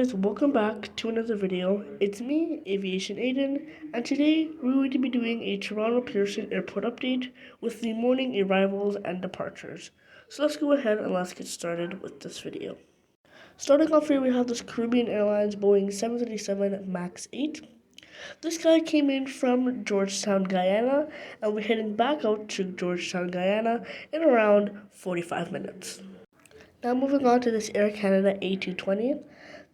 guys, welcome back to another video. It's me, Aviation Aiden, and today we're going to be doing a Toronto Pearson Airport update with the morning arrivals and departures. So let's go ahead and let's get started with this video. Starting off here, we have this Caribbean Airlines Boeing 737 MAX 8. This guy came in from Georgetown, Guyana, and we're heading back out to Georgetown, Guyana in around 45 minutes. Now moving on to this Air Canada A220.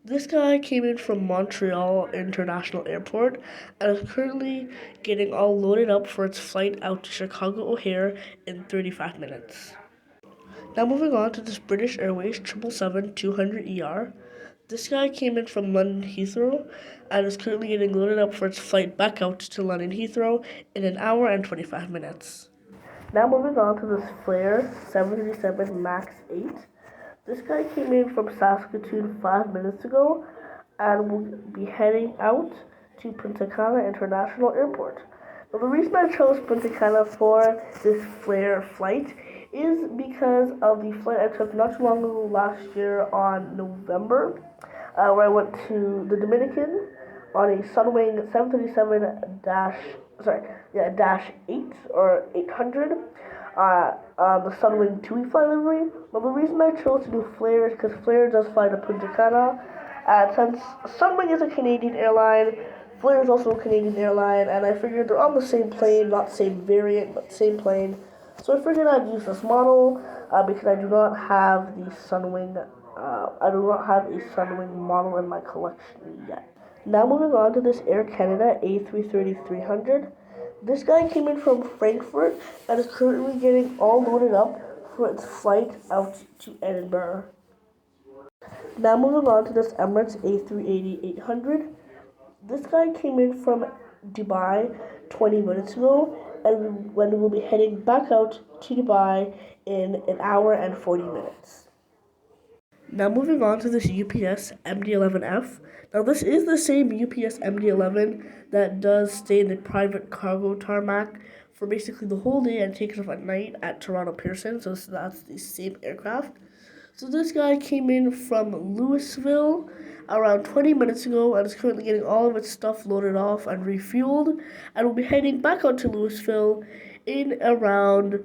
This guy came in from Montreal International Airport and is currently getting all loaded up for its flight out to Chicago O'Hare in 35 minutes. Now moving on to this British Airways 777-200ER. This guy came in from London Heathrow and is currently getting loaded up for its flight back out to London Heathrow in an hour and 25 minutes. Now moving on to this Flair 737 MAX 8. This guy came in from Saskatoon 5 minutes ago and will be heading out to Punta Cana International Airport. Now, the reason I chose Punta Cana for this Flair flight is because of the flight I took not too long ago last year on November, where I went to the Dominican on a Sunwing 737-8 or 800. The Sunwing TUI flight livery. Well, the reason I chose to do Flair is because Flair does fly to Punta Cana, and since Sunwing is a Canadian airline, Flair is also a Canadian airline, and I figured they're on the same plane, not same variant, but same plane. So I figured I'd use this model because I do not have the Sunwing. I do not have a Sunwing model in my collection yet. Now moving on to this Air Canada A330-300. This guy came in from Frankfurt and is currently getting all loaded up for its flight out to Edinburgh. Now moving on to this Emirates A380-800. This guy came in from Dubai 20 minutes ago and when we'll be heading back out to Dubai in an hour and 40 minutes. Now moving on to this UPS MD-11F. Now this is the same UPS MD-11 that does stay in the private cargo tarmac for basically the whole day and takes off at night at Toronto Pearson, so that's the same aircraft. So this guy came in from Louisville around 20 minutes ago and is currently getting all of its stuff loaded off and refueled, and will be heading back out to Louisville in around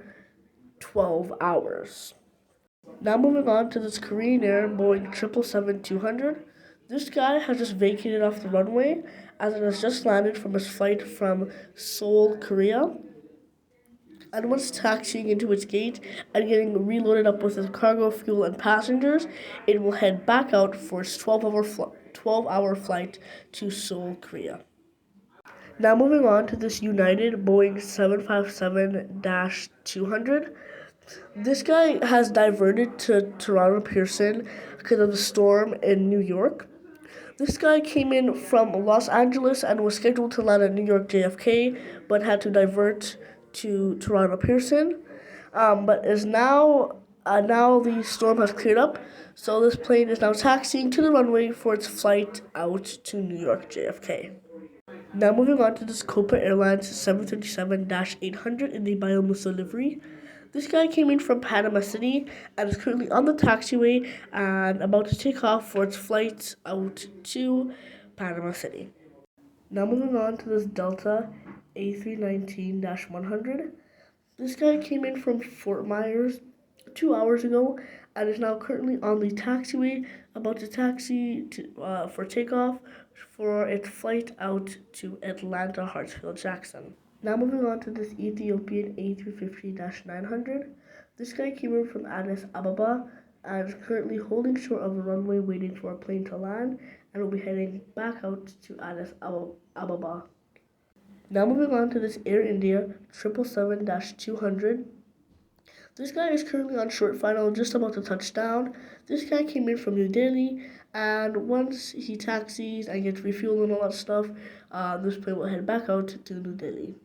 12 hours. Now moving on to this Korean Air Boeing 777-200. This guy has just vacated off the runway as it has just landed from his flight from Seoul, Korea. And once taxiing into its gate and getting reloaded up with its cargo, fuel, and passengers, it will head back out for its 12-hour flight to Seoul, Korea. Now moving on to this United Boeing 757-200. This guy has diverted to Toronto Pearson because of the storm in New York. This guy came in from Los Angeles and was scheduled to land at New York JFK, but had to divert to Toronto Pearson. But is now the storm has cleared up, so this plane is now taxiing to the runway for its flight out to New York JFK. Now moving on to this Copa Airlines 737-800 in the Biomuso livery. This guy came in from Panama City and is currently on the taxiway and about to take off for its flight out to Panama City. Now moving on to this Delta A319-100. This guy came in from Fort Myers 2 hours ago and is now currently on the taxiway, about to taxi for takeoff for its flight out to Atlanta Hartsfield Jackson. Now moving on to this Ethiopian A350-900. This guy came in from Addis Ababa and is currently holding short of the runway waiting for a plane to land and will be heading back out to Addis Ababa. Now moving on to this Air India 777-200. This guy is currently on short final, just about to touch down. This guy came in from New Delhi, and once he taxis and gets refueled and all that stuff, this plane will head back out to New Delhi.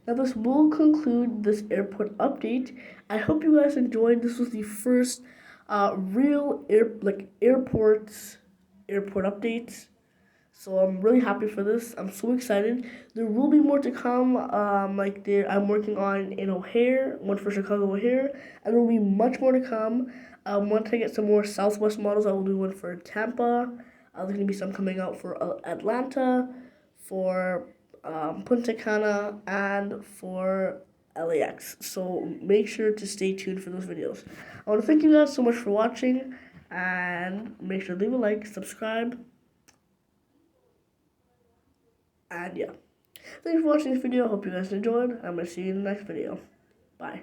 Now this will conclude this airport update. I hope you guys enjoyed. This was the first real airport updates. So I'm really happy for this. I'm so excited. There will be more to come. I'm working on in O'Hare, one for Chicago O'Hare, and there will be much more to come. Once I get some more Southwest models, I will do one for Tampa. There's going to be some coming out for Atlanta, for Punta Cana, and for LAX. So make sure to stay tuned for those videos. I want to thank you guys so much for watching, and make sure to leave a like, subscribe, and yeah. Thanks for watching this video. I hope you guys enjoyed. I'm going to see you in the next video. Bye.